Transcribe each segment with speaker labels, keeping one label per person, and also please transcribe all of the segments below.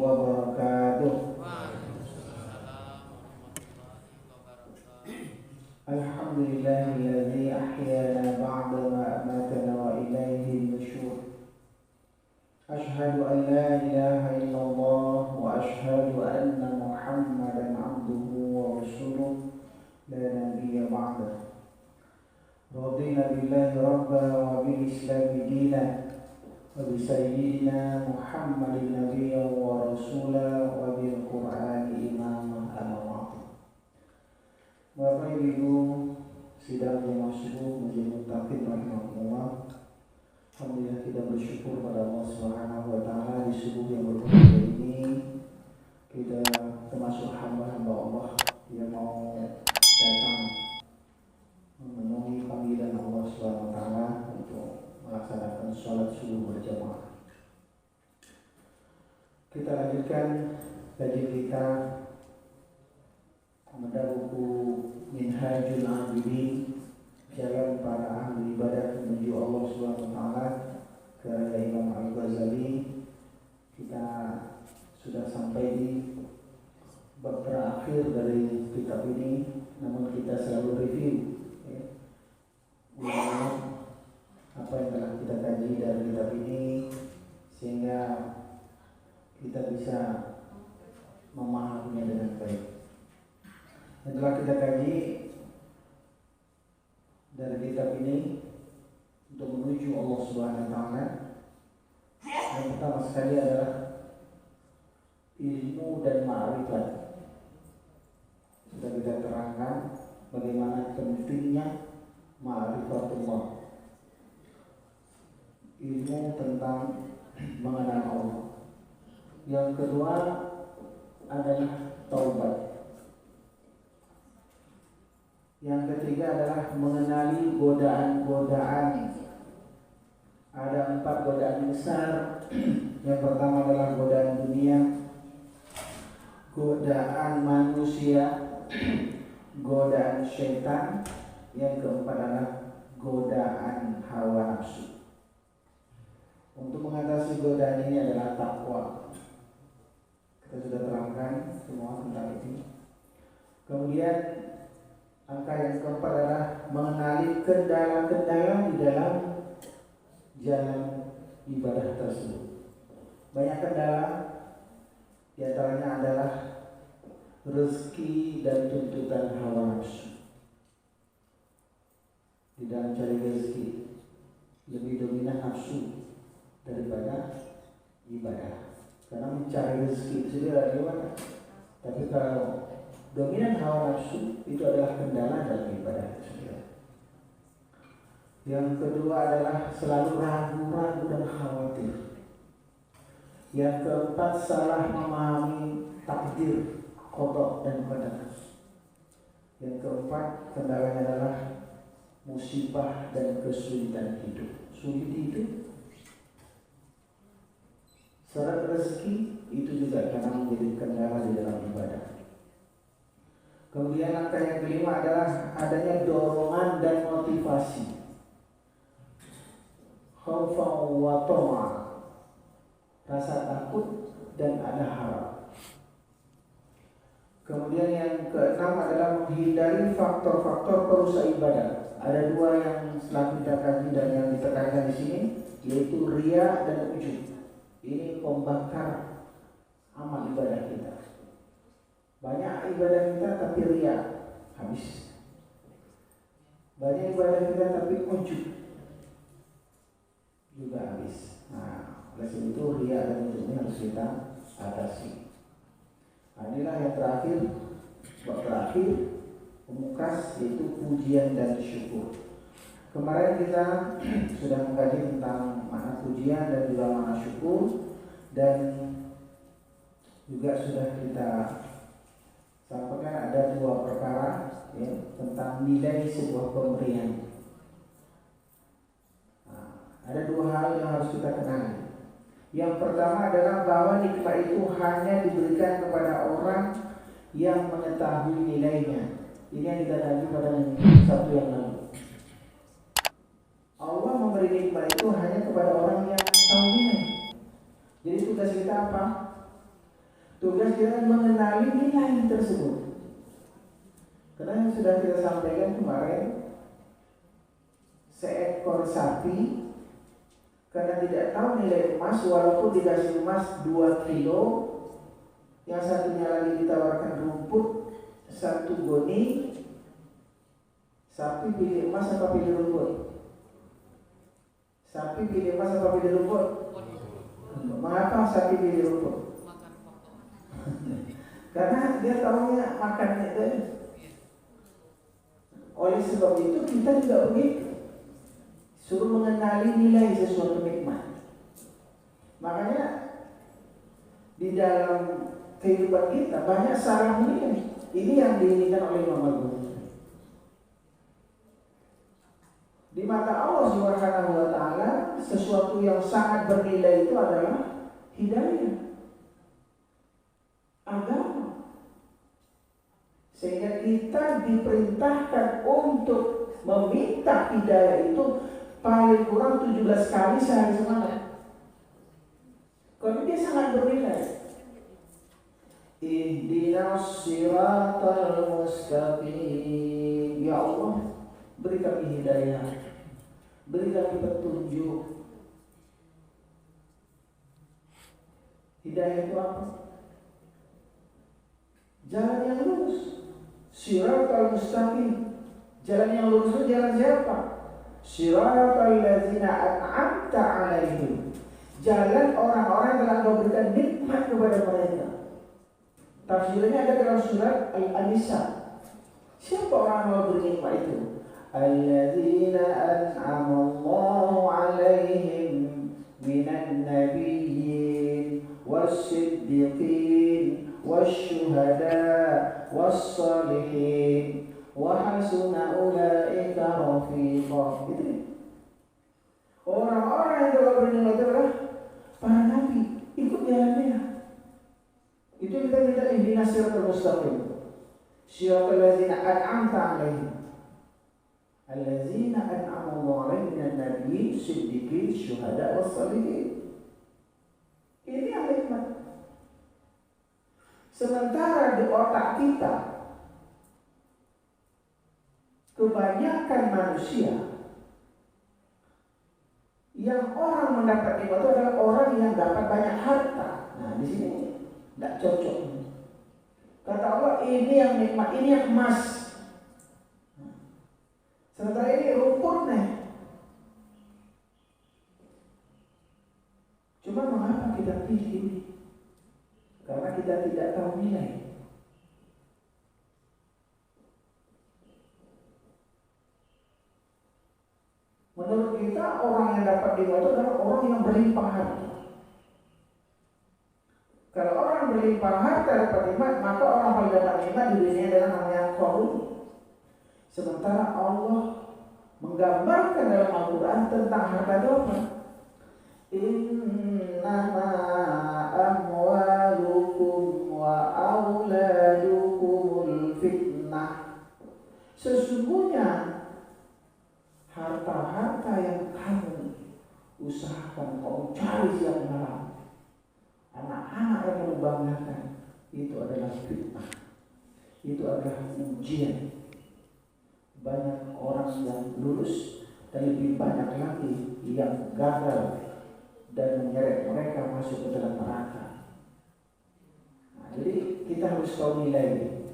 Speaker 1: wabarakatuh. Alhamdulillahilladzi ahyana ba'da ma amatana wa ilaihi nusyur. Asyhadu an la ilaha illallah wa asyhadu anna Muhammadan abduhu wa rasuluh la nabiyya ba'dah. Radina billahi rabba wa bil islami dinan wa bi sayyidina Muhammadin nabiyya wa rasula wa bil qur'ani imamah al-wa'ad. Bapak Ibu sidang jemaah subuh Masjid Muttaqin rahimahullah. Alhamdulillah kita bersyukur pada Allah Subhanahu wa taala di subuh yang berbahagia ini kita termasuk hamba-hamba Allah yang mau datang memenuhi panggilan Allah Subhanahu wa taala untuk melaksanakan sholat subuh berjamaah. Kita lanjutkan kajian kita pada buku Minhajul Abidin, jalan para ahli ibadah menuju Allah Subhanahu wa taala, karya Imam Al-Ghazali. Kita sudah sampai di bab terakhir dari kitab ini, namun kita selalu review apa yang telah kita kaji dari kitab ini sehingga kita bisa memahaminya dengan baik. Yang telah kita kaji dari kitab ini untuk menuju Allah Subhanahu wa taala, yang pertama sekali adalah ilmu dan ma'rifat. Sudah kita terangkan bagaimana pentingnya ma'rifatullah, ilmu tentang mengenal Allah. Yang kedua adalah taubat. Yang ketiga adalah mengenali godaan-godaan. Ada 4 godaan besar. Yang pertama adalah godaan dunia, godaan manusia, godaan syaitan. Yang keempat adalah godaan hawa nafsu. Untuk mengatasi godaan ini adalah takwa. Kita sudah terangkan semua tentang ini. Kemudian angka yang keempat adalah mengenali kendala-kendala di dalam jalan ibadah tersebut. Banyak kendala, di antaranya adalah rezeki dan tuntutan hawa nafsu. Di dalam cari rezeki lebih dominan nafsu daripada ibadah. Karena mencari rezeki itu sendiri gimana? Tapi kalau dominan hawa nafsu itu adalah kendala dalam ibadah tersebut. Yang kedua adalah selalu ragu-ragu dan khawatir. Yang keempat salah memahami takdir, qada dan qadar. Yang keempat kendalanya adalah musibah dan kesulitan hidup. Sulit hidup, syarat rezeki itu juga karena menjadi kendala di dalam ibadah. Kemudian angka yang kelima adalah adanya dorongan dan motivasi, khaufan wa tama', rasa takut dan ada harap. Kemudian yang keenam adalah menghindari faktor-faktor perusak ibadah. Ada 2 yang setelah kita kaji dan yang ditekankan di sini, yaitu riya dan ujub. Ini pembakar amal ibadah kita. Banyak ibadah kita tapi riya, habis. Banyak ibadah kita tapi ujub, juga habis. Nah, oleh sebab itu riya dan ujub ini harus kita atasi. Nah, inilah yang terakhir, bab terakhir pemungkas, yaitu pujian dan syukur. Kemarin kita sudah mengkaji tentang makna pujian dan juga makna syukur, dan juga sudah kita sampaikan ada 2 perkara ya, tentang nilai sebuah pemberian. Nah, ada 2 hal yang harus kita kenali. Yang pertama adalah bahwa nikmat itu hanya diberikan kepada orang yang mengetahui nilainya. Ini yang kita kaji pada Sabtu yang lalu. Allah memberi nikmat itu hanya kepada orang yang tahu nilai. Jadi tugas kita apa? Tugas kita mengenali nilai tersebut. Karena yang sudah kita sampaikan kemarin, seekor sapi karena tidak tahu nilai emas, walaupun dikasih emas 2 kilo, yang satunya lagi ditawarkan rumput 1 goni, sapi pilih emas apa pilih rumput? Sapi pilih emas apa pilih rumput? Mengapa sapi pilih rumput? Karena dia tahunya makan itu. Oleh sebab itu kita juga begitu, suruh mengenali nilai sesuatu nikmat. Makanya di dalam kehidupan kita banyak salah menilai. Ini yang diinginkan oleh Imam Al-Ghazali. Di mata Allah Subhanahu wa taala, sesuatu yang sangat bernilai itu adalah hidayah, agama. Sehingga kita diperintahkan untuk meminta hidayah itu paling kurang 17 kali sehari semalam. Karena dia sangat bernilai. Ihdinas siratal mustaqim. Ya Allah, beri kami hidayah, beri kami petunjuk. Hidayah itu apa? Jalan yang lurus. Siratal mustaqim. Jalan yang lurus itu jalan siapa? Siratal ladzina an'amta 'alaihim. Jalan orang-orang yang telah Engkau berikan nikmat kepada mereka. Tafsirnya ada dalam surat Al-Nisa. Siapa orang yang Allah beri nikmat itu? Alladzina an'ama Allahu 'alaihim minan nabiyyin was-siddiqin wasyuhada was-salihin wa hasuna ulaika rafiqa. Itu orang-orang yang telah beriman itu adalah para nabi. Ikut jalannya. Itu kita minta ihdinas siratal mustaqim. Siratal ladzina an'amta 'alaihim. Alladzina an'ama Allahu 'alaihim minan nabiyyin siddiqin syuhada was-salihin. Ini yang nikmat. Sementara di otak kita kebanyakan manusia yang orang mendapat nikmat itu adalah orang yang dapat banyak harta. Nah, di sini tidak cocok. Kata Allah, ini yang nikmat, ini yang emas. Sementara ini rumputnya. Cuma mengapa kita pilih ini? Karena kita tidak tahu nilai. Menurut kita orang yang dapat nikmat itu adalah orang yang berlimpah harta. Kalau orang berlimpah harta dapat nikmat, maka orang yang dapat nikmat di dunia adalah namanya qarun. Sementara Allah menggambarkan dalam Al-Quran tentang harta itu apa? Innama amwalukum wa auladukumul fitnah. Sesungguhnya harta-harta yang kamu usahakan, kamu cari siang malam, anak-anak yang kamu banggakan, itu adalah fitnah. Itu adalah ujian. Banyak orang yang lurus dan lebih banyak lagi yang gagal dan menyeret mereka masuk ke dalam neraka. Nah, jadi kita harus tahu nilai.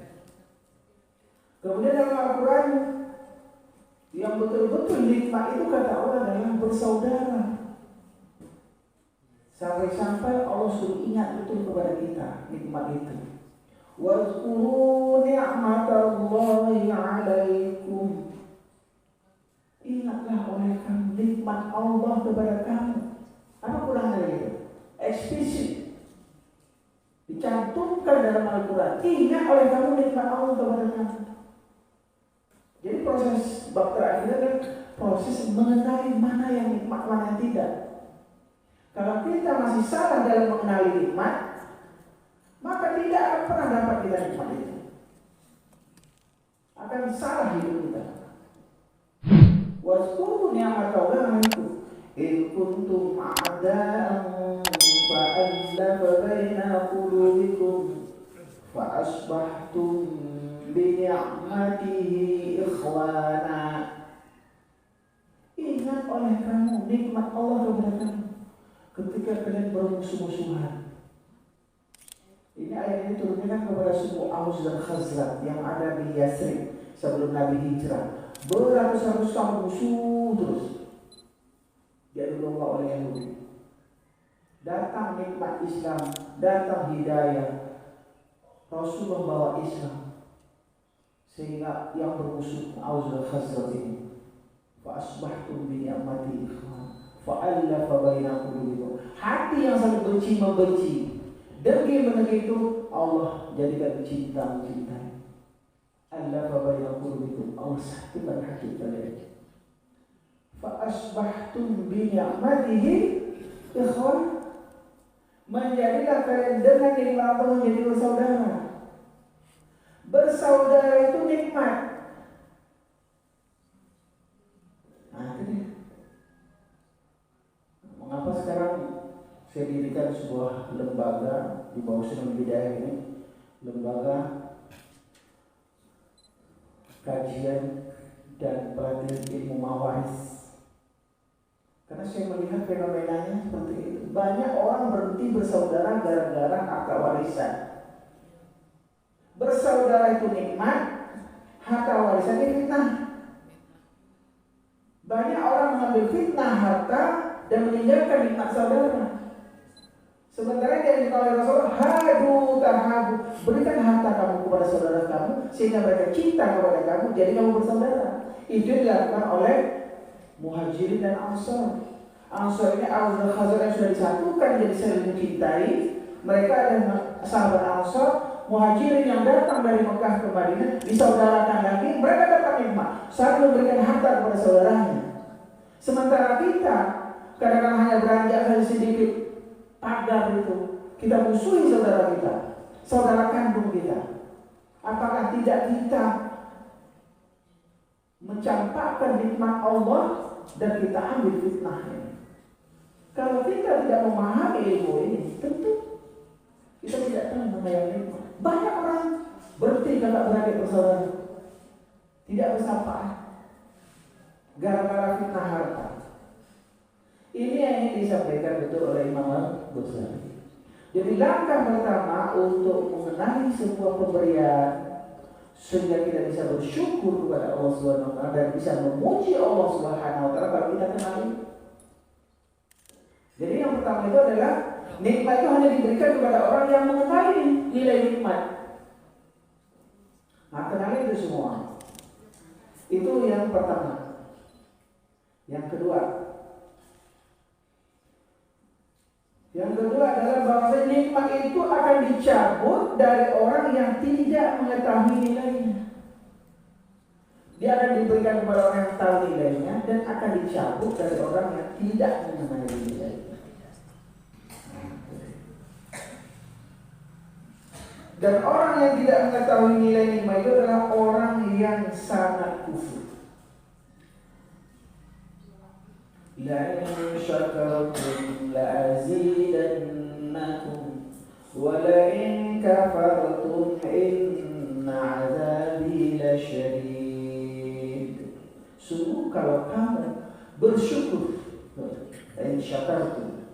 Speaker 1: Kemudian dalam Al-Quran yang betul-betul nikmat itu kata Allah adalah bersaudara. Sampai-sampai Allah suruh ingat betul kepada kita nikmat itu. Wazkuru ni'matallahi 'alaikum. Ingatlah oleh kamu nikmat Allah kepada kamu. Apa kurang dari itu? Eksplisit dicantumkan dalam Al-Quran. Ingat oleh kamu nikmat Allah kepada kamu. Jadi proses bab terakhir adalah proses mengenali mana yang nikmat, mana yang tidak. Kalau kita masih salah dalam mengenali nikmat, maka tidak akan pernah dapat kita nikmat itu. Akan salah hidup kita. Wazkuru ni'matallahi 'alaikum in kuntum a'da'an fa'allafa baina qulubikum fa asbahtum bi ni'matihi ikhwana. Ingat oleh kamu nikmat Allah kepada kamu ketika kalian bermusuh-musuhan. Ini ayat ini turunnya kan kepada suku Aus dan Khazraj yang ada di Yathrib sebelum Nabi hijrah. Beratus-ratus tahun musuh terus. Diadu domba oleh Yahudi. Datang nikmat Islam, datang hidayah. Rasul membawa Islam sehingga yang bermusuh Aus dan Khazraj ini fa asbahtum bi ni'mati ikhwan fa allafa baina qulubikum. Hati yang saling benci membenci, dengki menengki itu Allah jadikan cinta mencintai. Allafa baina qulubikum, Allah satukan hati kalian. Fa asbahtum bi ni'matihi ikhwan, menjadilah kalian dengan nikmat Allah menjadi bersaudara. Bersaudara itu nikmat. Nah, ini mengapa sekarang saya dirikan sebuah lembaga di bawah Sunan Hidayah ini, lembaga kajian dan pelatihan ilmu mawaris. Karena saya melihat fenomenanya seperti itu. Banyak orang berhenti bersaudara gara-gara harta warisan. Bersaudara itu nikmat, harta warisan ini fitnah. Banyak orang mengambil fitnah harta dan meninggalkan nikmat saudara. Sementara yang dikatakan Rasulullah, hadu tahabu, berikan harta kamu kepada saudara kamu sehingga mereka cinta kepada kamu, jadi kamu bersaudara. Itu dilakukan oleh Muhajirin dan Ansar. Ansar ini Aus dan Khazraj yang sudah disatukan jadi saling mencintai. Mereka adalah sahabat Ansar. Muhajirin yang datang dari Mekah ke Madinah disaudarakan lagi, mereka dapat nikmat, saling memberikan harta kepada saudaranya. Sementara kita kadang-kadang hanya beranjak saja sedikit pagar itu, kita musuhi saudara kita, saudara kandung kita. Apakah tidak kita mencampakkan nikmat Allah dan kita ambil fitnahnya? Kalau kita tidak memahami ilmu ini, tentu kita tidak tahu mana yang nikmat. Banyak orang berhenti kakak beradik bersaudara, tidak bersapa gara-gara fitnah harta. Ini yang ingin disampaikan betul oleh Imam Al-Ghazali. Jadi langkah pertama untuk mengenali sebuah pemberian sehingga kita bisa bersyukur kepada Allah Subhanahu wa taala dan bisa memuji Allah Subhanahu wa taala kalau kita kenali. Jadi yang pertama itu adalah nikmat itu hanya diberikan kepada orang yang mengenali nilai nikmat. Nah, kenali itu semua. Itu yang pertama. Yang kedua adalah bahwa nikmat itu akan dicabut dari orang yang tidak mengetahui nilainya. Dia akan diberikan kepada orang yang tahu nilainya dan akan dicabut dari orang yang tidak mengenai nilainya. Dan orang yang tidak mengetahui nilai nikmat itu adalah orang yang sangat kufur. La in syakartum la azidannakum wa la in kafartum inna azabi lasyadid. Sungguh kalau kamu bersyukur, la in syakartum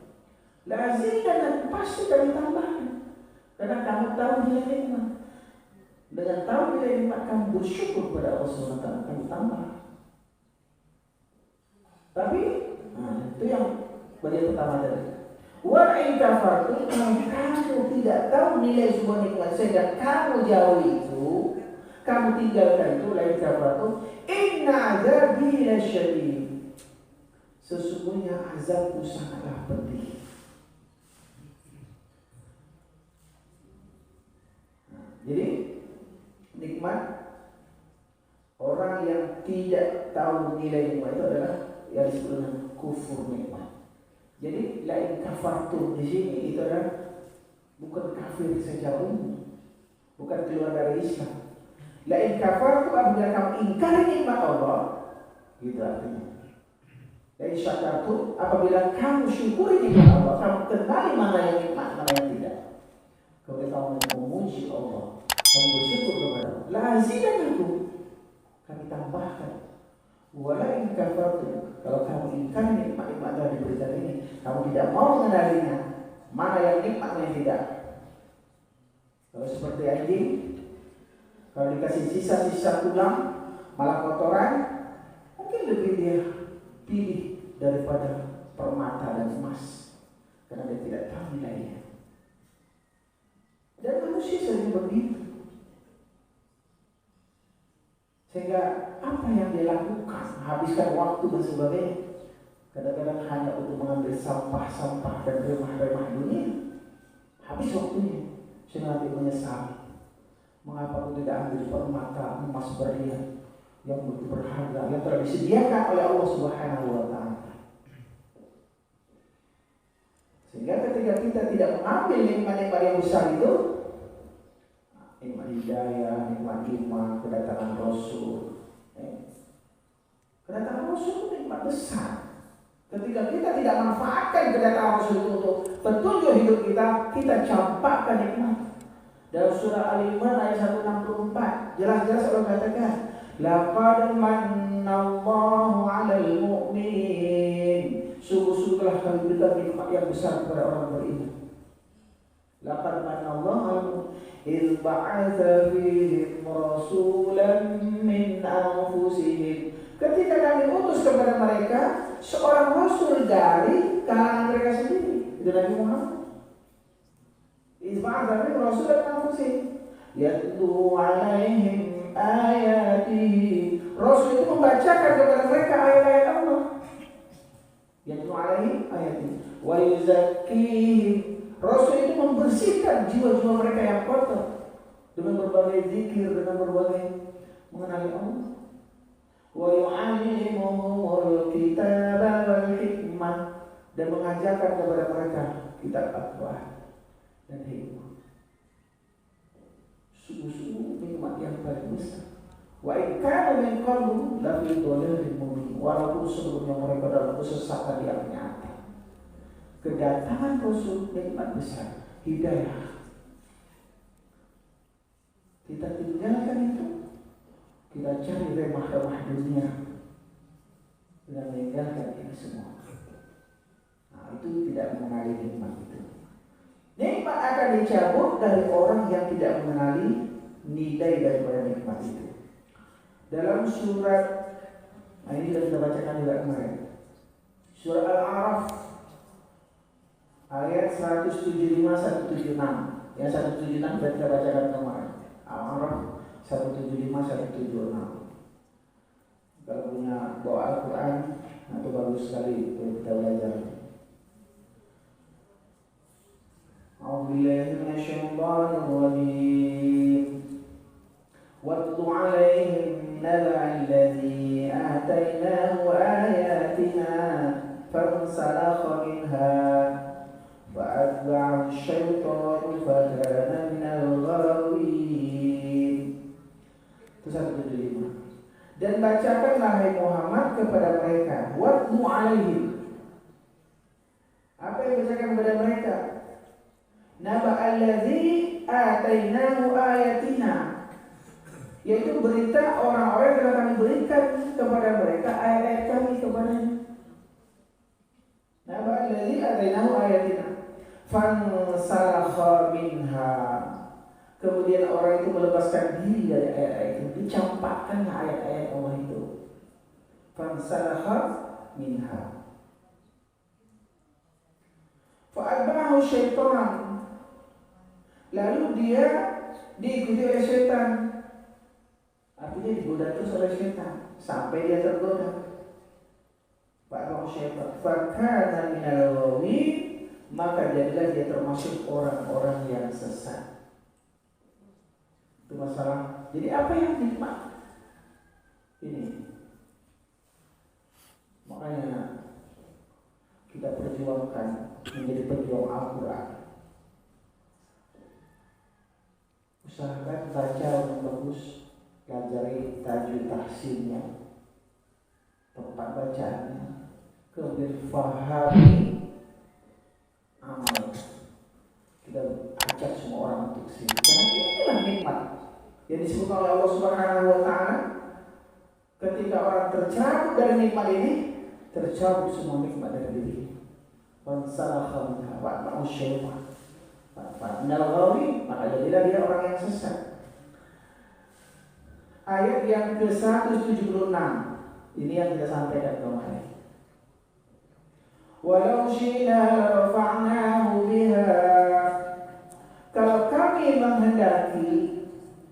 Speaker 1: la azidannakum, pasti kami tambahkan. Karena kamu tahu nilai nikmat. Dengan tahu nilai nikmat kamu bersyukur pada Allah SWT, kamu tambah. Tapi itu yang bagian pertama tadi. Wa in kafartum, kalau kamu tidak tahu nilai sebuah nikmat sehingga kamu jauh itu, kamu tinggalkan itu, la in kafartum inna azabi lasyadid. Sesungguhnya azabku sangatlah pedih. Jadi nikmat, orang yang tidak tahu nilai nikmat itu adalah yang disebut dengan kufur nikmat. Jadi lain kafartum di sini itu adalah bukan kafir sejauh ini, bukan keluar dari Islam. Lain kafartum apabila kamu ingkari nikmat Allah, gitu artinya. Lain syakartum apabila kamu syukuri nikmat Allah, kamu kenali mana yang nikmat, mana yang tidak. Kalau kamu memuji Allah, kamu tidak mau mengenalinya, mana yang nikmat mana yang tidak. Kalau seperti anjing, kalau dikasih sisa-sisa tulang, malah kotoran, mungkin lebih dia pilih daripada permata dan emas, karena dia tidak tahu nilainya. Dan manusia sering begitu. Sehingga apa yang dia lakukan, habiskan waktu dan sebagainya, kadang-kadang hanya untuk mengambil sampah-sampah dan remah-remah dunia, habis waktunya, sehingga nanti menyesal. Mengapa aku tidak ambil permata emas berlian yang begitu berharga, yang telah disediakan oleh Allah Subhanahu wa Ta'ala. Sehingga ketika kita tidak mengambil nikmat-nikmat yang besar itu, nikmat hidayah, nikmat iman, kedatangan Rasul. Kedatangan Rasul itu nikmat besar. Ketika kita tidak manfaatkan kedatangan Rasul itu untuk petunjuk hidup kita, kita campakkan nikmat. Dalam surah Al-Imran ayat 164, jelas-jelas Allah katakan, laqad mannallahu 'alal mu'minin. Sungguh-sungguhlah kami berikan nikmat yang besar kepada orang beriman. Laqad mannallahu 'alal mu'minin ba'atsa fihim rasulan min anfusihim. Ketika kami utus kepada mereka seorang rasul dari kalangan mereka sendiri, itu Nabi Muhammad. Ba'atsa fihim rasulan min anfusihim yatlu 'alaihim ayatihi. Rasul itu membacakan kepada mereka ayat-ayat Allah. Yatlu 'alaihim ayatihi wa yuzakkihim. Rasul itu membersihkan jiwa-jiwa mereka yang kotor dengan berbagai zikir, dengan berbagai mengenali Allah. Wa yu'allimuhumul kitaba wal hikmah, dan mengajarkan kepada mereka kitab Al-Quran dan hikmah. Sungguh-sungguh nikmat yang paling besar. Wa in kana min qablu la fi dhalalin mubin. Walaupun sebelumnya mereka dalam kesesatan yang nyata. Kedatangan Rasul nikmat besar, hidayah. Kita tinggalkan itu, kita cari remah-remah dunia dan meninggalkan ini semua. Nah, itu tidak mengenali nikmat itu. Nikmat akan dicabut dari orang yang tidak mengenali nilai daripada nikmat itu. Dalam surat, ini sudah kita bacakan juga kemarin, surat Al-A'raf ayat 175-176. Yang 176 sudah kita bacakan kemarin. Al-A'raf 175-176. Kalau punya bawa Al-Quran, itu bagus sekali untuk kita belajar. A'udzubillahi minasyaitonir rajim. Watlu 'alaihim naba'al ladzi atainahu ayatina fansalakha minha fa'atba'ahu asy-syaitanu fakana minal ghawin. Itu 175. Dan bacakanlah hai Muhammad kepada mereka, watlu 'alaihim. Apa yang bacakan kepada mereka? Naba'al ladzi atainahu ayatina, yaitu berita orang-orang yang telah kami berikan kepada mereka ayat-ayat kami kepadanya. Naba'al ladzi atainahu ayatina fansalakha minha. Kemudian orang itu melepaskan diri dari ayat-ayat itu, dicampakkanlah ayat-ayat Allah itu. Fansalakha minha fa'atba'ahu syaitan, lalu dia diikuti oleh syaitan. Artinya digoda terus oleh syaitan sampai dia tergoda. Fa'atba'ahu syaitan fakana minal ghawin, maka jadilah dia termasuk orang-orang yang sesat. Itu masalah. Jadi apa yang nikmat ini? Makanya kita perjuangkan menjadi pejuang Al-Quran. Usahakan baca yang bagus, pelajari tajwid tahsinnya, tempat bacaannya, kemudian fahami amal. Kita ajak semua orang untuk sini, karena inilah nikmat yang disebutkan oleh Allah Subhanahu wa Ta'ala. Ketika orang tercabut dari nikmat ini, tercabut semua nikmat dari diri. fansalakha minha wa atba'ahu syaitan. Fa'inal ghawi, maka jadilah dia orang yang sesat. Ayat yang ke-176 ini yang kita sampaikan kemarin. Walau syi'na larafa'nahu biha. Kalau kami menghendaki,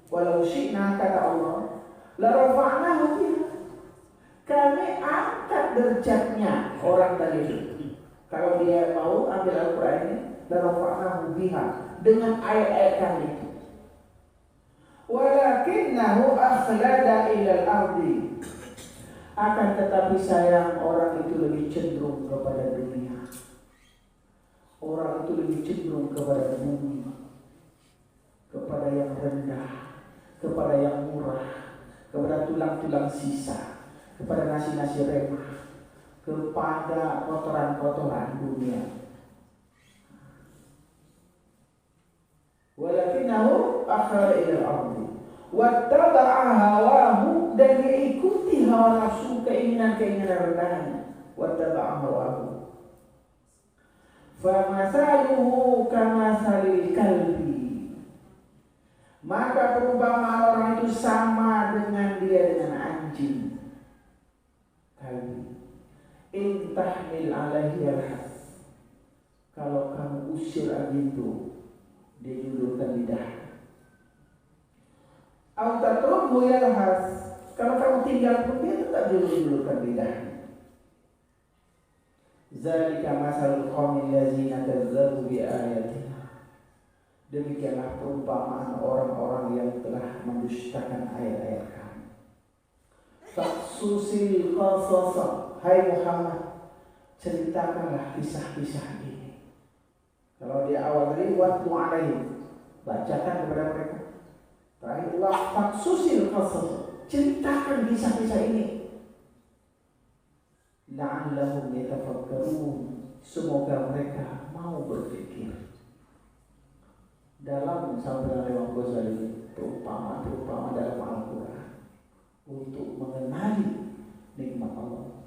Speaker 1: walau syi'na kata Allah, larafa'nahu biha, kami angkat derajatnya orang tadi itu. Kalau dia mau ambil Al-Quran ini, larafa'nahu biha, dengan ayat-ayat kami itu. Walakinnahu akhlada ilal ardi. Akan tetapi sayang, orang itu lebih cenderung kepada dunia. Orang itu lebih cenderung kepada bumi, kepada yang rendah, kepada yang murah, kepada tulang-tulang sisa, kepada nasi-nasi remah, kepada kotoran-kotoran dunia. Walakinahu akhlada ilal ardi wattaba'a hawahu, dan dia ikuti hawa nafsu, keinginan-keinginan rendahnya. Wattaba'a hawahu famasaluhu kamasalil kalbi, maka perumpamaan orang itu sama dengan dia dengan anjing. Kalbi in tahmil alaihi yalhas, kalau kamu usir anjing itu, dia julurkan lidah. Autatruhu yalhas, kalau kamu tinggal pun dia tetap julurkan lidahnya. Zalika masalul qaumil ladzina kazzabu bi ayatina, demikianlah perumpamaan orang-orang yang telah mendustakan ayat-ayat kami. Faqsusil qasasa, hai Muhammad, ceritakanlah kisah-kisah ini. Kalau di awal tadi watlu alaihim, bacakan kepada mereka. Terakhir faqsusil qasasa, ceritakan kisah-kisah ini. La'allahum yatafakkarun, semoga mereka mau berpikir. Dalam sabda Imam Ghazali, perumpamaan dalam Al-Quran untuk mengenali nikmat Allah.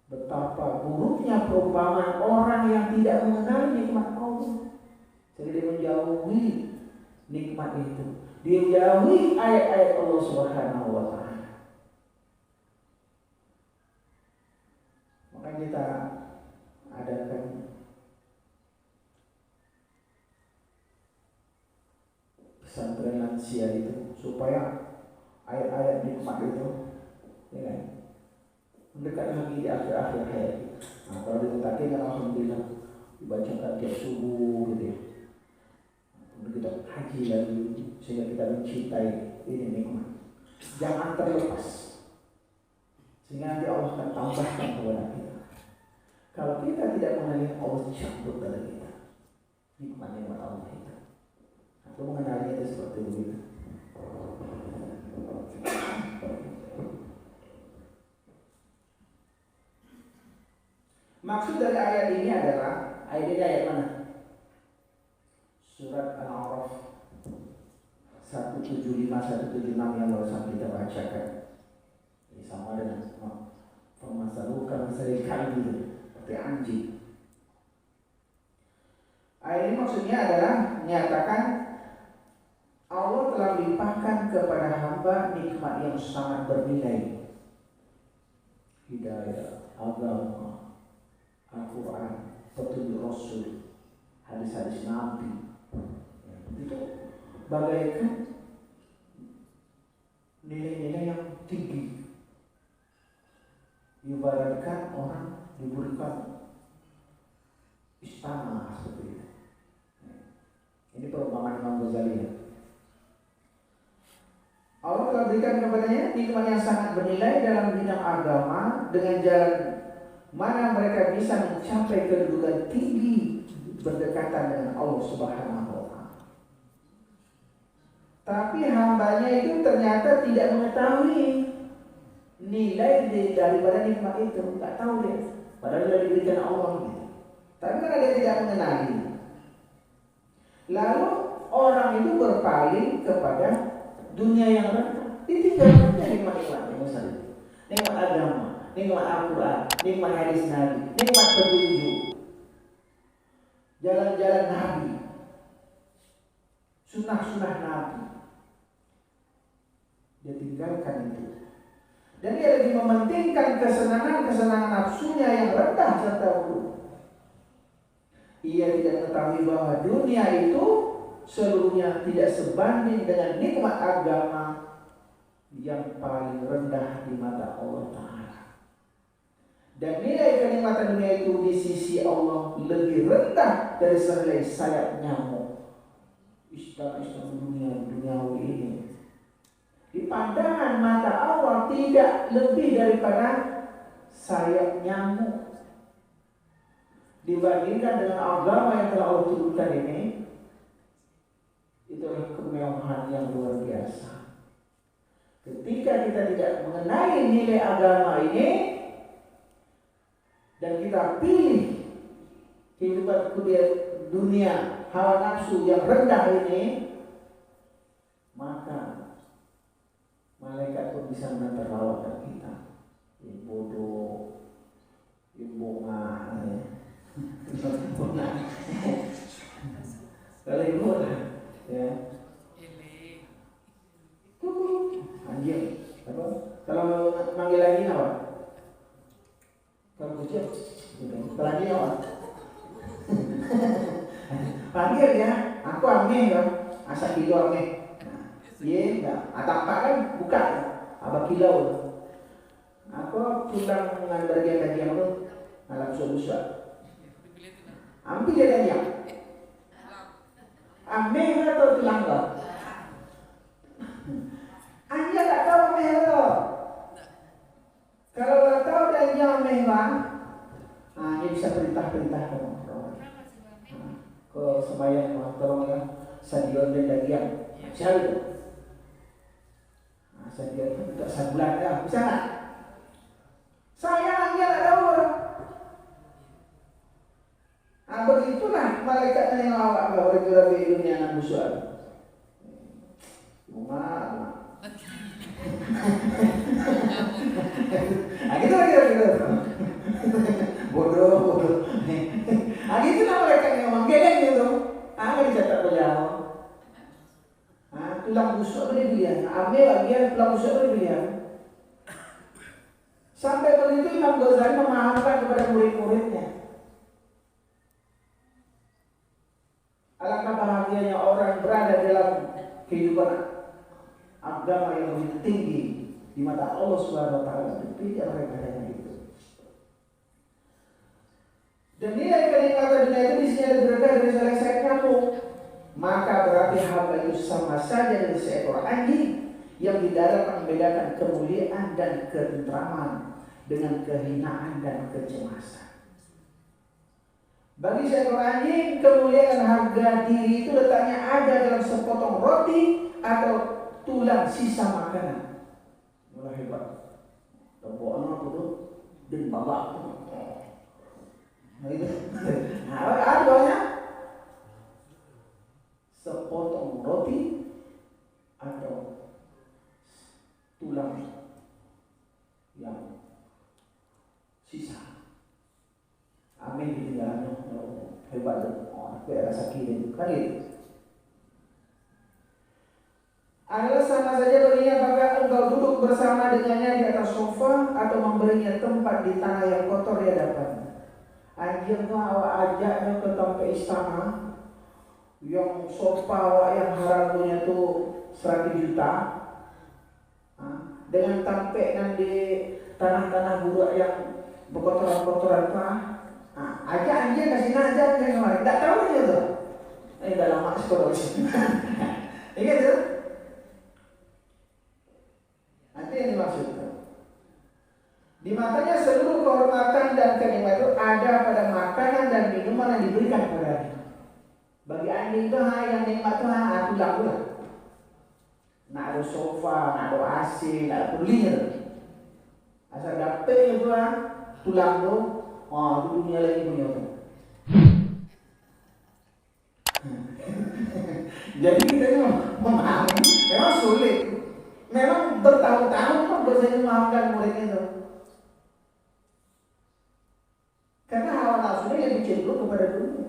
Speaker 1: Betapa buruknya perumpamaan orang yang tidak mengenali nikmat Allah. Jadi dia menjauhi nikmat itu, dia jauhi ayat-ayat Allah Subhanahu wa Ta'ala. Maka kita adakan pesantren lansia itu supaya ayat-ayat nikmat itu, ya kan, mendekat lagi di akhir-akhir hayat. Nah, kalau diletakin kan alhamdulillah dibacakan tiap subuh gitu ya. Kita haji lagi sehingga kita mencintai ini nikmat. Jangan terlepas, sehingga nanti Allah akan tambahkan kepada kita. Kalau kita tidak mengenali Allah, cabut dari kita nikmat-nikmat Allah itu. Atau mengenali itu seperti itu. Maksud dari ayat ini adalah ayat mana? Surat Al-A'raf 175 176 yang barusan kita bacakan. Ini sama dengan permasalahan masalah kalbi, seperti anjing. Ayat ini maksudnya adalah menyatakan Allah telah limpahkan kepada hamba nikmat yang sangat bernilai. Hidayah, agama, Al-Quran, petunjuk Rasul, hadis-hadis Nabi. Itu bagaikan nilai-nilai yang tinggi. Ibaratkan orang diberikan istana seperti itu. Ini perumpamaan Imam Ghazali ya. Allah telah berikan kepadanya nikmat yang sangat bernilai dalam bidang agama, dengan jalan mana mereka bisa mencapai kedudukan tinggi berdekatan dengan Allah Subhanahu wa Ta'ala. Tapi hambanya itu ternyata tidak mengetahui nilai daripada nikmat itu, tak tahu dia. Padahal sudah diberikan Allah gitu. Tapi karena dia tidak mengenali, lalu orang itu berpaling kepada dunia yang rendah, ditinggalkan nikmat-nikmat misalnya, nikmat agama, nikmat Al-Quran, nikmat hadis Nabi, nikmat petunjuk. jalan-jalan Nabi, sunnah-sunnah Nabi. Dia tinggalkan itu. Dan dia lebih mementingkan kesenangan nafsunya yang rendah terdahulu. Ia tidak mengetahui bahwa dunia itu seluruhnya tidak sebanding dengan nikmat agama yang paling rendah di mata Allah Ta'ala. Dan nilai kenikmatan dunia itu di sisi Allah lebih rendah dari sehelai sayap nyamuk. Istana-istana duniawi ini di pandangan mata Allah tidak lebih daripada sayap nyamuk. Dibandingkan dengan agama yang telah Allah turunkan ini, itu adalah kemewahan yang luar biasa. Ketika kita tidak mengenai nilai agama ini dan kita pilih kehidupan dunia hawa nafsu yang rendah ini, maka malaikat pun bisa menertawakan kita. Ya bodoh, ya bunga, bunga. Kalau ibu ya, anjing. Apa? Kalau manggil lagi apa? Kalau kucing, lagi apa? Panggil ya, aku ame kan, asal kilo ame. Iya, enggak. Atapak kan buka, abah kilau. Aku pulang dengan bagian-bagian itu alam susah. Ambil dia tanya. Ambil atau tulang kau? Anda tak tahu ambil atau? Kalau tak tahu dan dia ambil bang, ini bisa perintah-perintah ke sembahyang, tolong ya, stadion dan dagian. Siapa itu? Saya itu tak sebulan dah, bisa tak? Sayang dia tak tahu. Begitulah malaikat yang awak bergerak di dunia nan busuk. Bunga. Gitu gitu. Bodoh. Gitulah malaikat yang ngomong geleng gitu. Enggak dicatat beliau. Tulang busuk boleh pilihan, ambil bagian tulang busuk boleh pilihan. Sampai begitu Imam Ghazali memahamkan kepada murid-muridnya. Alangkah bahagianya orang berada dalam kehidupan agama yang lebih tinggi di mata Allah Subhanahu wa taala. Tidak mereka dengan itu. Dan nilai kenikmatan dunia itu di sini ada berbeda dari selesai kamu. Maka berarti hamba itu sama saja dengan seekor anjing yang di dalam membedakan kemuliaan dan ketentraman dengan kehinaan dan kecemasan. Bagi seekor anjing, kemuliaan harga diri itu letaknya ada dalam sepotong roti atau tulang sisa makanan. Mulai hebat. Temboknya apa tuh? Dan babak. Nah itu. Nah, ada banyak. Sepotong roti atau tulang yang sisa. Amin ditinggalkan hebat dong. Kayak rasa kiri kan itu. Adalah sama saja baginya apakah engkau duduk bersama dengannya di atas sofa atau memberinya tempat di tanah yang kotor di hadapannya. Anjir tuh awak ajaknya ke tempat istana yang sofa awak yang harganya tuh 100 juta dengan tampek nanti tanah-tanah buruk yang berkotoran-kotoran ajak anjir kasih aja yang kemarin tak tahu aja tuh dah lama sekolah ingat tuh nanti yang dimaksudkan di matanya seluruh kehormatan dan kenikmatan itu ada pada makanan dan minuman yang diberikan kepadanya. Bagi anjing itu yang nikmat itu tulang pula. Nak ada sofa, nak ada AC, nak ada perlinya. Asal dapet itu tulang tu, itu dunia lagi punya tu. Jadi kita ni memahami, memang sulit. Memang bertahun-tahun pun bisa memahamkan murid itu. Karena hawa nafsunya lebih cenderung kepada dunia.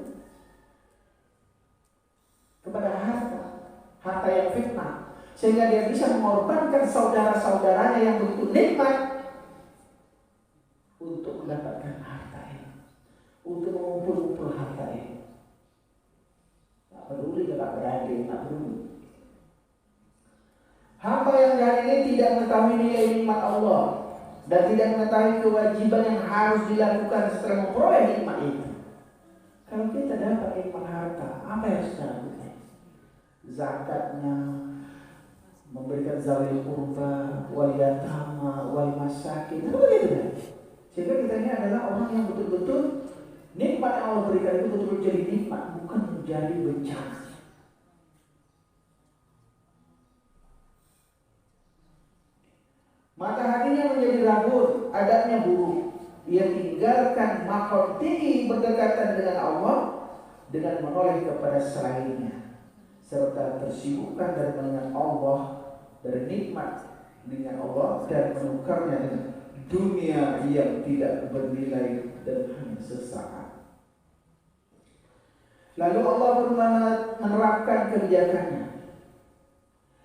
Speaker 1: harta yang fitnah, sehingga dia bisa mengorbankan saudara-saudaranya yang begitu nikmat untuk mendapatkan harta ini, untuk mengumpul-umpul harta ini. Tak peduli kalau beradik, tak peduli. Hamba yang dari ini tidak mengetahui nilai nikmat Allah dan tidak mengetahui kewajiban yang harus dilakukan setelah memperoleh nikmat itu. Kalau kita dapat nikmat harta, apa yang harus kita lakukan? Zakatnya, memberikan zawil qurba, wal yatama, wal masakin, apa gitu. Sehingga kita ini adalah orang yang betul-betul nikmat yang Allah berikan itu betul-betul jadi nikmat, bukan menjadi bencana. Mata hatinya menjadi rabun, adabnya buruk. Ia tinggalkan maqam tinggi berdekatan dengan Allah dengan menoleh kepada selainnya, serta tersibukkan dari mengingat Allah, dari nikmat dengan Allah, dan menukarnya dengan dunia yang tidak bernilai dan hanya sesaat. Lalu Allah menerapkan kebijakannya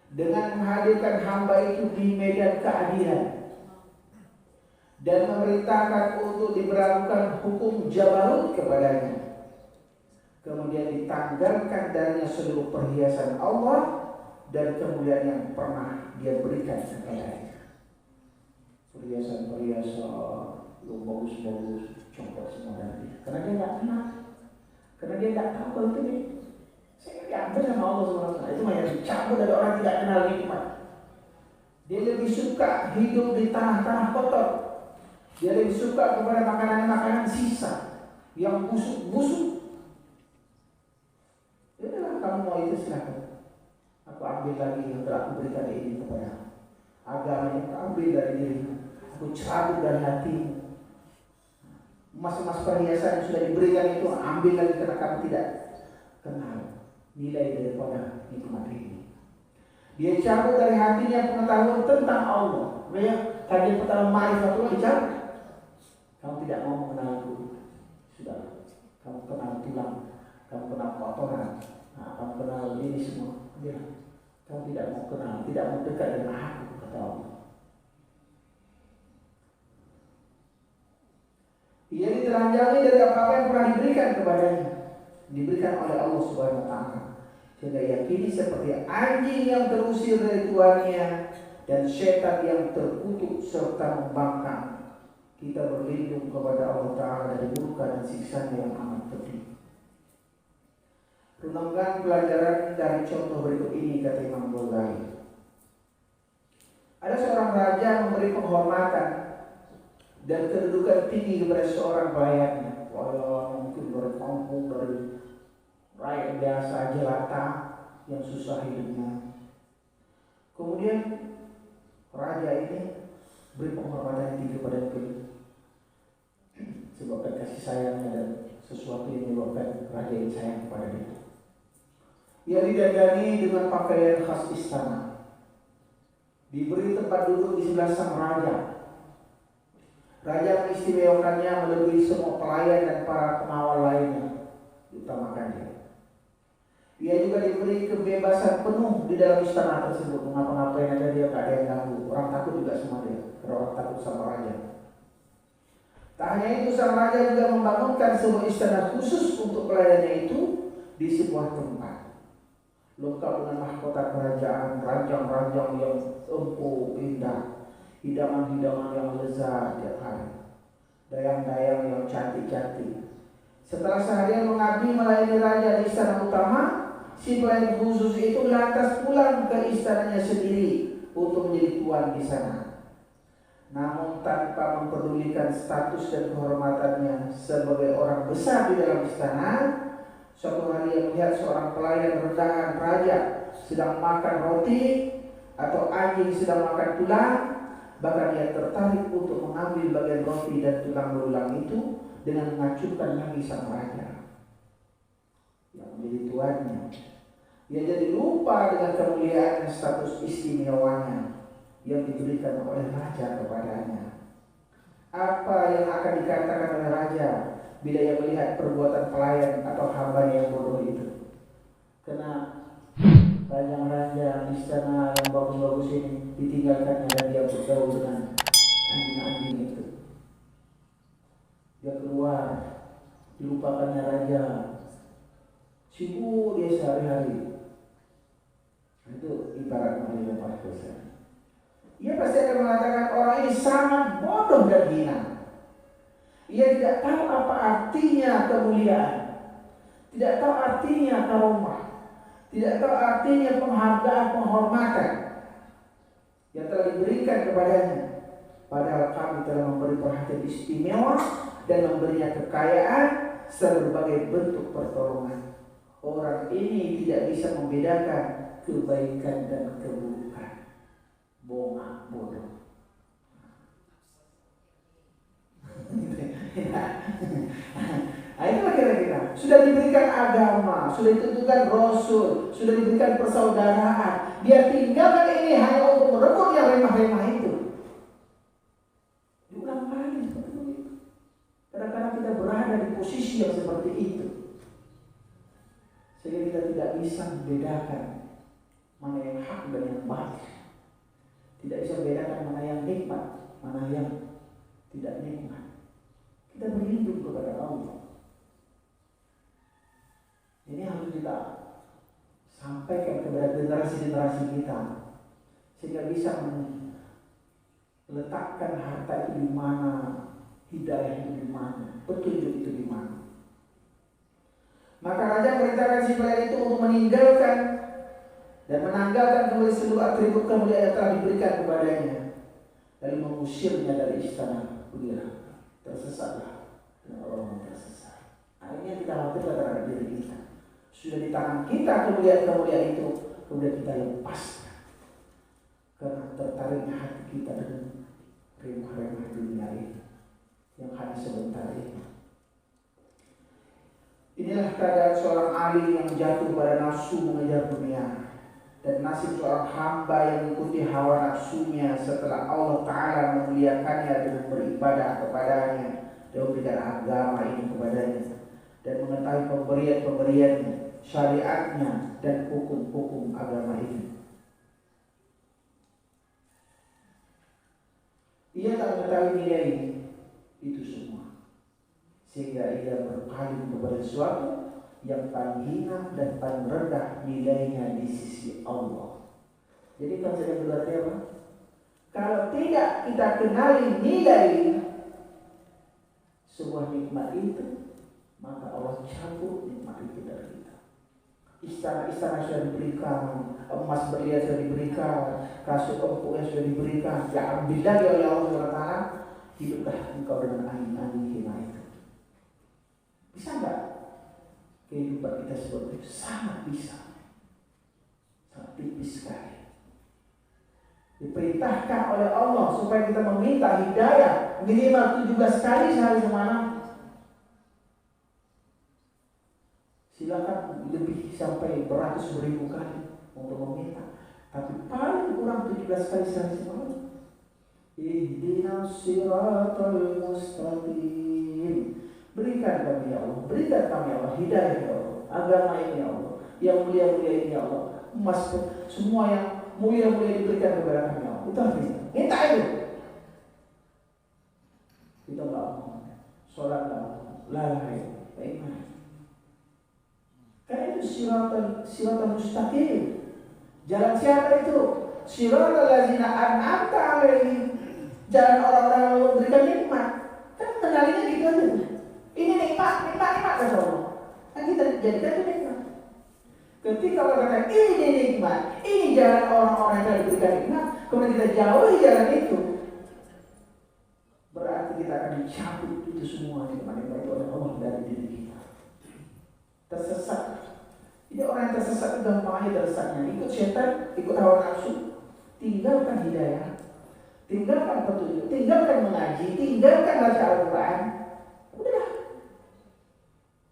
Speaker 1: dengan menghadirkan hamba itu di medan keadilan dan memerintahkan untuk diberlakukan hukum jabarut kepadanya. Kemudian ditanggalkan darinya seluruh perhiasan Allah dan kemuliaan yang pernah dia berikan kepadanya. Perhiasan-perhiasan yang bagus-bagus, copot semua dari. Karena dia nggak kenal, karena dia nggak tahu kalau itu nih. Saya diambil sama Allah SWT. Itu yang dicabut dari orang tidak kenal nikmat. Dia lebih suka hidup di tanah-tanah kotor. Dia lebih suka kepada makanan-makanan sisa yang busuk-busuk. Itulah, kamu mau itu silakan. Aku ambil lagi yang telah aku berikan ini kepada agama yang ambil dari dirimu. Aku cabut dari hatimu. Emas-emas perhiasan yang sudah diberikan itu ambil lagi karena kamu tidak kenal nilai daripada nikmat ini. Dia cabut dari hatinya pengetahuan tentang Allah. Ya, kajian pertama ma'rifatullah dicabut. Kamu tidak mau mengenalku, sudah. Kamu kenal tulang, kamu kenal kotoran, kamu kenal ini semua. Ya, kamu tidak mau kenal, tidak mau dekat dengan aku, kata Allah. Ia ditelanjangi dari apa-apa yang pernah diberikan kepadanya, diberikan oleh Allah Subhanahu wa Ta'ala. Sehingga yakini seperti anjing yang terusir dari tuannya dan setan yang terkutuk serta membangkang. Kita berlindung kepada Allah Ta'ala dari murka dan siksanya yang amat pedih. Renungkan pelajaran dari contoh berikut ini, kata Imam Ghazali. Ada seorang raja memberi penghormatan dan kedudukan tinggi kepada seorang pelayannya. Walau mungkin dari kampung, dari rakyat biasa jelata yang susah hidupnya. Kemudian raja ini beri penghormatan tinggi kepada dia, sebabkan kasih sayangnya dan sesuatu yang menyebabkan raja ini sayang kepada dia. Ia didandani dengan pakaian khas istana, diberi tempat duduk di sebelah sang raja. Raja mengistimewakannya melebihi semua pelayan dan para pengawal lainnya, diutamakannya. Ia juga diberi kebebasan penuh di dalam istana tersebut. Mengapa-ngapain aja dia, tak ada yang ganggu. Orang takut juga sama dia, karena orang takut sama raja. Tak hanya itu, sang raja juga membangunkan sebuah istana khusus untuk pelayannya itu di sebuah tempat, lengkap dengan mahkota kerajaan, ranjang-ranjang yang empuk indah, hidangan-hidangan yang lezat tiap hari, dayang-dayang yang cantik-cantik. Setelah seharian mengabdi melayani raja di istana utama, si pelayan khusus itu lantas pulang ke istananya sendiri untuk menjadi tuan di sana. Namun tanpa memperdulikan status dan kehormatannya sebagai orang besar di dalam istana, suatu hari ia melihat seorang pelayan rendahan raja sedang makan roti atau anjing sedang makan tulang. Bahkan ia tertarik untuk mengambil bagian roti dan tulang belulang itu dengan mengacungkan lagi sang raja yang menjadi tuannya. Ia jadi lupa dengan kemuliaan dan status istimewanya yang diberikan oleh raja kepadanya. Apa yang akan dikatakan oleh raja bila ia melihat perbuatan pelayan atau hamba yang bodoh itu? Karena ranjang-ranjang istana yang bagus-bagus ini ditinggalkannya dan dia bergaul dengan anjing-anjing itu. Dia keluar, dilupakannya raja, sibuk dia sehari-hari. Itu ibarat Maria Marquesa. Ia pasti akan mengatakan orang ini sangat bodoh dan hina. Ia tidak tahu apa artinya kemuliaan, tidak tahu artinya karomah, tidak tahu artinya penghargaan, penghormatan yang telah diberikan kepadanya. Padahal kami telah memberi perhatian istimewa dan memberinya kekayaan serta berbagai bentuk pertolongan. Orang ini tidak bisa membedakan kebaikan dan keburukan. Bongak bodoh. Nah, itulah kira-kira. Sudah diberikan agama, sudah ditentukan rasul, sudah diberikan persaudaraan. Dia tinggalkan ini hanya untuk merebut yang remah-remah itu. Diulang lagi seperti itu. Kadang-kadang kita berada di posisi yang seperti itu, sehingga kita tidak bisa membedakan mana yang hak dan yang batil. Tidak bisa membedakan mana yang nikmat, mana yang tidak nikmat. Kita berlindung kepada Allah. Ini harus kita sampaikan kepada generasi-generasi kita, sehingga bisa meletakkan harta itu di mana, hidayah itu di mana, petunjuk itu di mana. Maka raja memerintahkan si pelayan itu untuk meninggalkan dan menanggalkan kembali seluruh atribut kemuliaan yang telah diberikan kepadanya, lalu mengusirnya dari istana. Begitulah, tersesatlah dan orang tersesat. Akhirnya kita khawatir terhadap diri kita. Sudah di tangan kita kemuliaan-kemuliaan itu, kemudian kita lepaskan karena tertariknya hati kita dengan remah-remah dunia ini yang hanya sebentar ini. Inilah keadaan seorang alim yang jatuh pada nafsu mengejar dunia, dan nasib seorang hamba yang mengikuti hawa nafsunya setelah Allah Ta'ala memuliakannya dengan beribadah kepadanya dan memberikan agama ini kepadanya dan mengetahui pemberian-pemberiannya, syariatnya dan hukum-hukum agama ini. Ia tak mengetahui nilai itu semua, sehingga ia berpaling kepada sesuatu yang paling hina dan paling rendah nilainya di sisi Allah. Jadi konsep yang berarti apa? Kalau tidak kita kenali nilai sebuah nikmat itu, maka Allah cabut nikmat itu dari kita. Istana-istana sudah diberikan, emas berlian sudah diberikan, kasut empuk yang sudah diberikan, ya ambillah ya Allah SWT, hiduplah engkau dengan angin-angin hina itu. Bisa enggak kehidupan kita seperti itu? Sangat bisa, sangat tipis sekali. Diperintahkan oleh Allah supaya kita meminta hidayah minimal 17 kali sehari semalam. Silakan lebih sampai beratus ribu kali untuk meminta, tapi paling kurang 17 kali sehari semalam. Ihdinas siratal mustaqim. Berikan kami ya Allah, berikan kami Allah hidayah ya Allah, agama ini ya Allah, yang mulia-mulia ini ya Allah, emas semua yang mulia-mulia diberikan kepada kami ya Allah. Itu artinya minta itu. Kita enggak mau sholat enggak mau, lalai, iman. Karena itu siratal mustaqim. Jalan siapa itu? Siratal ladzina an'amta alaihim. Jalan orang-orang yang memberikan nikmat. Kan kenalinya gitu aja. Ini nikmat kata Allah. Kan kita jadikan itu nikmat. Ketika orang kata ini nikmat, ini jalan orang-orang yang telah diberikan nikmat, kemudian kita jauhi jalan itu, berarti kita akan dicabut itu semua nikmat-nikmat oleh Allah dari diri kita. Tersesat. Jadi orang yang tersesat itu gampang aja tersesatnya. Ikut setan, ikut hawa nafsu, tinggalkan hidayah, tinggalkan petunjuk, tinggalkan mengaji, tinggalkan baca Al-Quran. Udah.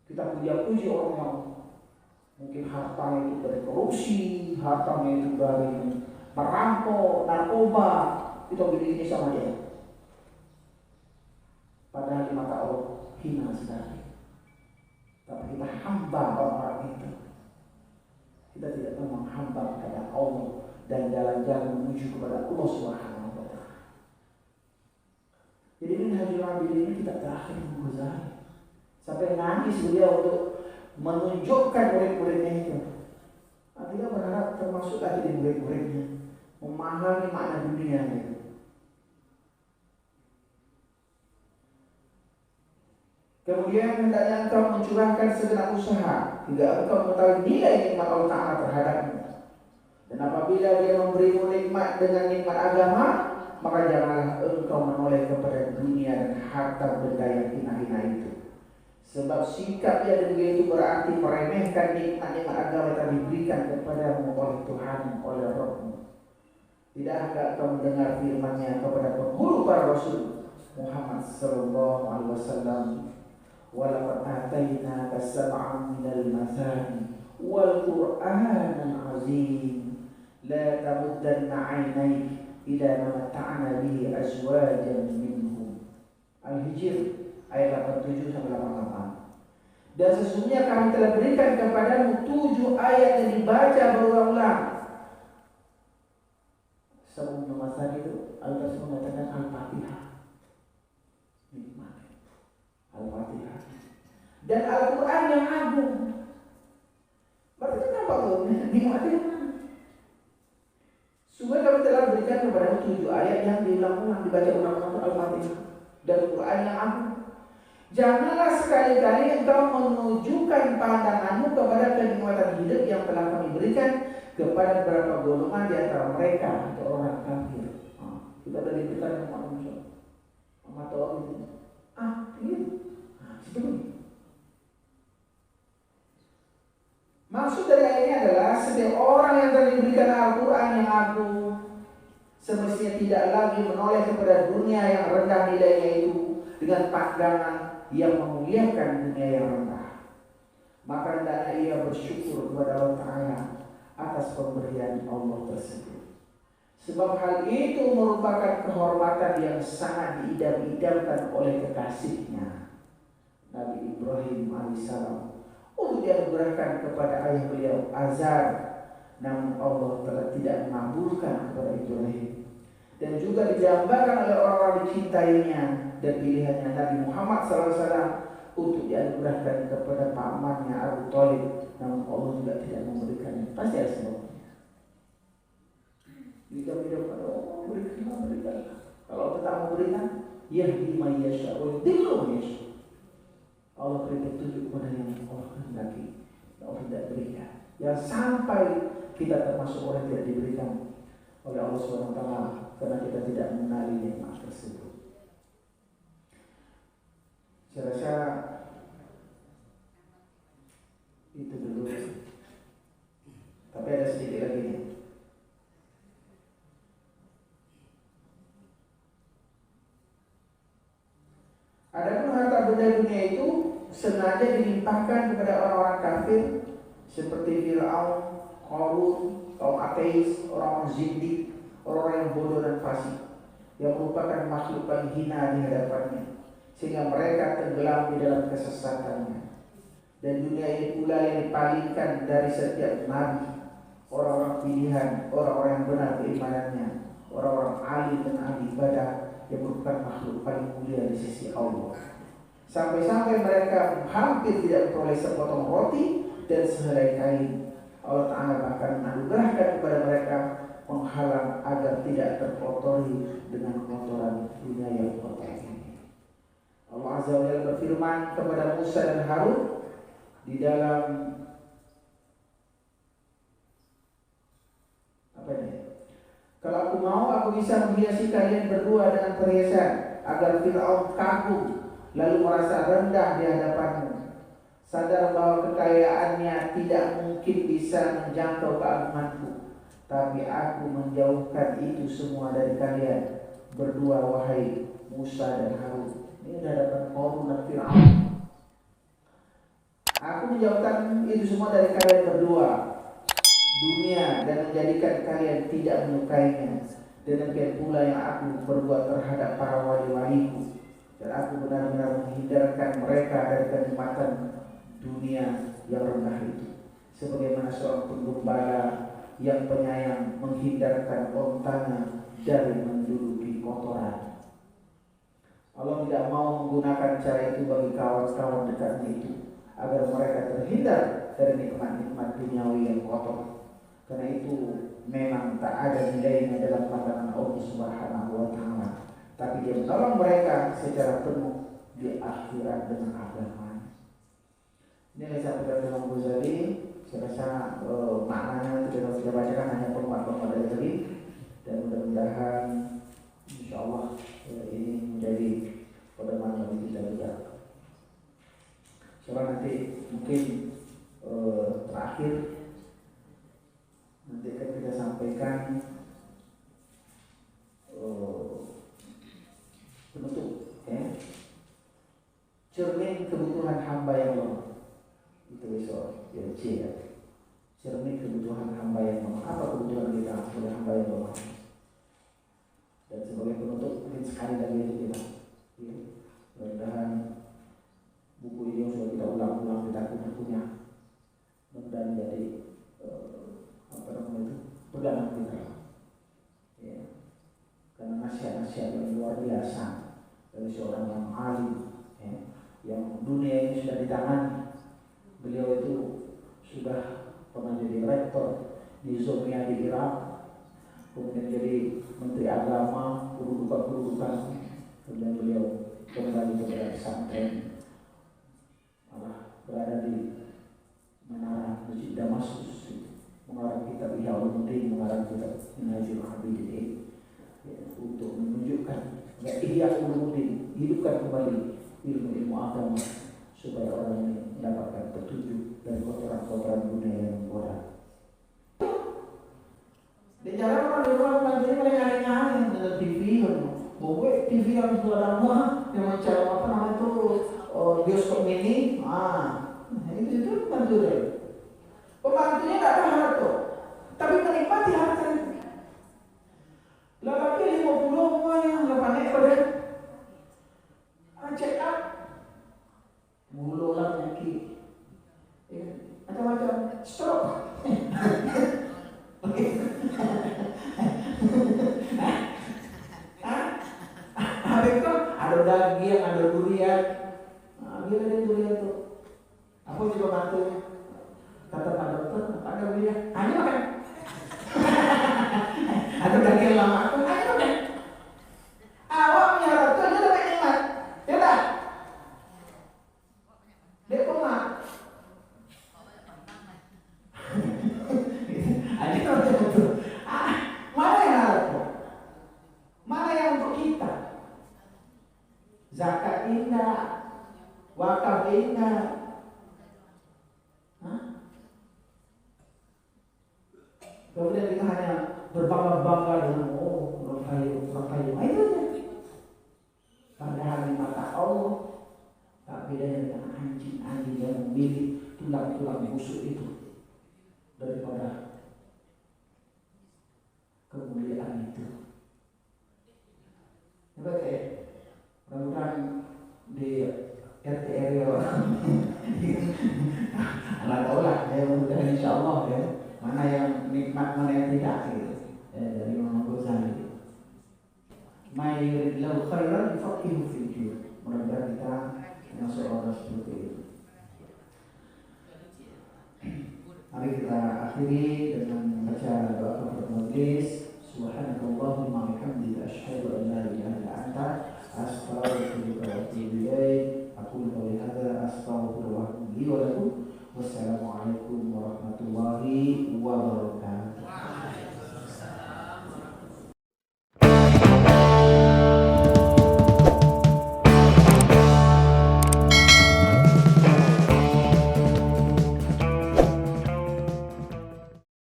Speaker 1: Kita puja-puji orang yang mungkin hartanya itu dari korupsi, hartanya itu dari merampok, narkoba, kita begini sama dia. Padahal di mata Allah hina sekali. Tapi kita hamba orang-orang itu. Kita tidak mau menghamba kepada Allah dan jalan-jalan menuju kepada Allah Subhanahu wa Ta'ala. Jadi Minhajul Abidin ini kita terakhir Ghazali sampai nangis beliau untuk menunjukkan murid-muridnya itu. Beliau berharap termasuk lagi di murid-muridnya memahami makna dunia itu. Kemudian hendaknya engkau mencurahkan segenap usaha hingga engkau mengetahui nilai nikmat Allah Ta'ala terhadapmu. Dan apabila Dia memberimu nikmat dengan nikmat agama, maka janganlah engkau menoleh kepada dunia dan harta benda yang hina-hina itu. Sebab sikap yang demikian itu berarti meremehkan nikmat-nikmat agama yang telah diberikan kepadamu oleh Tuhan, oleh Rabbmu. Tidakkah engkau mendengar firman-Nya kepada penghulu para Rasul Muhammad sallallahu alaihi wasallam? Walaqad atainaka sab'an minal mathani wal qur'anal azim la tamuddanna 'ainayka ila ma mata'na bihi azwajan minhum. Al-Hijr ayat 87 sampai 88. Dan sesungguhnya kami telah berikan kepadamu 7 ayat yang dibaca berulang-ulang. Sebelum memasak itu Allah mengatakan Al-Fatihah. Nikmat Al-Fatihah dan Al-Quran yang agung. Berarti kenapa tuh? Nikmatnya mana? Sungguh kami telah berikan kepada 7 ayat yang diulang-ulang, dibaca ulang-ulang Al-Fatihah dan Al-Quran yang agung. Janganlah sekali-kali engkau menunjukkan pandanganmu kepada kenikmatan hidup yang telah kami berikan kepada beberapa golongan di antara mereka atau orang kafir. Kita sudah diberikan nikmat manusia. Mata orang itu. Situ. Maksud dari ayat ini adalah setiap orang yang telah diberikan Al-Quran yang agung semestinya tidak lagi menoleh kepada dunia yang rendah nilainya itu dengan pandangan yang memuliakan dunia yang rendah. Maka hendaknya ia bersyukur kepada Allah Ta'ala atas pemberian Allah tersebut. Sebab hal itu merupakan kehormatan yang sangat diidam-idamkan oleh kekasihnya Nabi Ibrahim alaihissalam untuk dianugerahkan kepada ayah beliau Azar, namun Allah telah tidak mengabulkan kepada Ibrahim. Dan juga dijambakan oleh orang-orang dicintainya dan pilihannya Nabi Muhammad SAW untuk dianugerahkan kepada pamannya Abu Thalib, namun Allah juga tidak memberikannya. Pasti ada sebabnya. Jika tidak Allah berikan. Kalau tetap memberikan, yahdi man yasha wa yudhillu man yasha. Allah beri petunjuk kepada yang Allah kehendaki, Allah tidak berikan. Yang sampai kita termasuk orang yang tidak diberikan oleh Allah SWT karena kita tidak mengenali nikmat tersebut. Saya rasa itu dulu. Tapi ada sedikit lagi nih. Adapun harta benda dunia itu sengaja dilimpahkan kepada orang-orang kafir seperti Fir'aun, Qarun, kaum ateis, orang-orang zindik, orang-orang yang bodoh dan fasik, yang merupakan makhluk paling hina di hadapannya, sehingga mereka tenggelam di dalam kesesatannya. Dan dunia ini pula yang dipalingkan dari setiap nabi, orang-orang pilihan, orang-orang yang benar keimanannya, orang-orang alim dan ahli ibadah yang merupakan makhluk paling mulia di sisi Allah. Sampai-sampai mereka hampir tidak memperoleh sepotong roti dan sehelai kain. Allah Ta'ala bahkan menganugerahkan kepada mereka menghalang agar tidak terkotori dengan kotoran dunia yang kotor ini. Allah Azza wa Jalla berfirman kepada Musa dan Harun di dalam kalau aku mau, aku bisa menghiasi kalian berdua dengan perhiasan agar Fir'aun kagum lalu merasa rendah di hadapanmu. Sadar bahwa kekayaannya tidak mungkin bisa menjangkau keagunganku, tapi aku menjauhkan itu semua dari kalian berdua, wahai Musa dan Harun. Ini di hadapan Qarun dan Fir'aun. Aku menjauhkan itu semua dari kalian berdua, dunia, dan menjadikan kalian tidak menyukainya. Demikian pula yang aku berbuat terhadap para wali-waliku, dan aku benar-benar menghindarkan mereka dari kenikmatan dunia yang rendah itu, sebagaimana seorang penggembala yang penyayang menghindarkan ontanya dari menduduki kotoran. Allah tidak mau menggunakan cara itu bagi kawan-kawan dekatnya itu agar mereka terhindar dari nikmat-nikmat duniawi yang kotor. Karena itu memang tak ada nilainya dalam pandangan Allah Subhanahu wa Ta'ala. Tapi Dia menolong mereka secara penuh di akhirat dengan agama. Ini yang disampaikan Imam Ghazali. Saya rasa maknanya kita bacakan hanya penguat-penguat dari tadi, dan mudah-mudahan insyaallah ini menjadi pedoman bagi kita juga. Soalnya nanti mungkin terakhir nanti akan kita sampaikan penutup, ya. Cermin kebutuhan hamba yang lemah. Itu besok ya, ya. Cermin kebutuhan hamba yang lemah. Apa kebutuhan kita sebagai hamba yang lemah? Dan sebagai penutup mungkin sekali lagi itu kita, ya. Mudah-mudahan buku ini sudah kita ulang-ulang, kita punya. Mudah-mudahan jadi pegangan kita, ya. Karena nasihat-nasihat yang luar biasa dari seorang yang alim, ya, yang dunia ini sudah di tangannya. Beliau itu sudah pernah jadi rektor di Zomia di Irak, kemudian jadi menteri agama, kedudukan, kemudian beliau kembali kepada pesantren, malah berada di menara Masjid Damaskus, mengarang kitab Ihya Ulumuddin, mengarang kitab Minhajul Abidin, ya, untuk menunjukkan Ihya Ulumuddin, hidupkan kembali ilmu-ilmu agama supaya orang ini mendapatkan petunjuk dari kotoran-kotoran dunia yang menggoda. Di jalan orang di luar negeri mereka nyari dengan TV, TV yang sudah lama yang macam apa namanya itu bioskop mini, itu bantu deh. Pembantunya tidak ada harta, tapi menikmati harta itu. 850 semuanya, 8 ekor deh. Check up, mulu lah penyakit, macam-macam stroke. Ada daging, ada durian. Gila deh durian tuh. Aku juga bantunya. Kata Pak Dokter, ada durian. Hanya makan. Ada daging lama. Aku hanya makan. Awak punya ratu aja dapat nikmat. Ya tak? Dia kumat. Hanya macam itu. Mana yang ratu? Mana yang untuk kita? Zakat indah, wakaf indah. Kemudian kita hanya berbangga-bangga dengan orang kayu. Itu aja. Padahal di mata Allah tak beda dengan anjing-anjing yang memilih tulang-tulang busuk itu daripada kemuliaan itu. Oke. Mudah-mudahan di RT RW anak tahu lah, ya mudah-mudahan insya Allah ya, mana yang nikmat mana yang tidak gitu, dari Imam Ghazali. May yuridillahu khairan yufaqihuhu fid din. Mudah-mudahan kita masuk orang seperti itu. Mari kita akhiri dengan membaca doa kafaratul majlis. Subhanakallahumma wa bihamdika asyhadu an la ilaha illa anta astaghfiruka wa atubu ilaik. Aku qouli hadza astaghfirullah li wa lakum. Wassalamualaikum warahmatullahi wabarakatuh.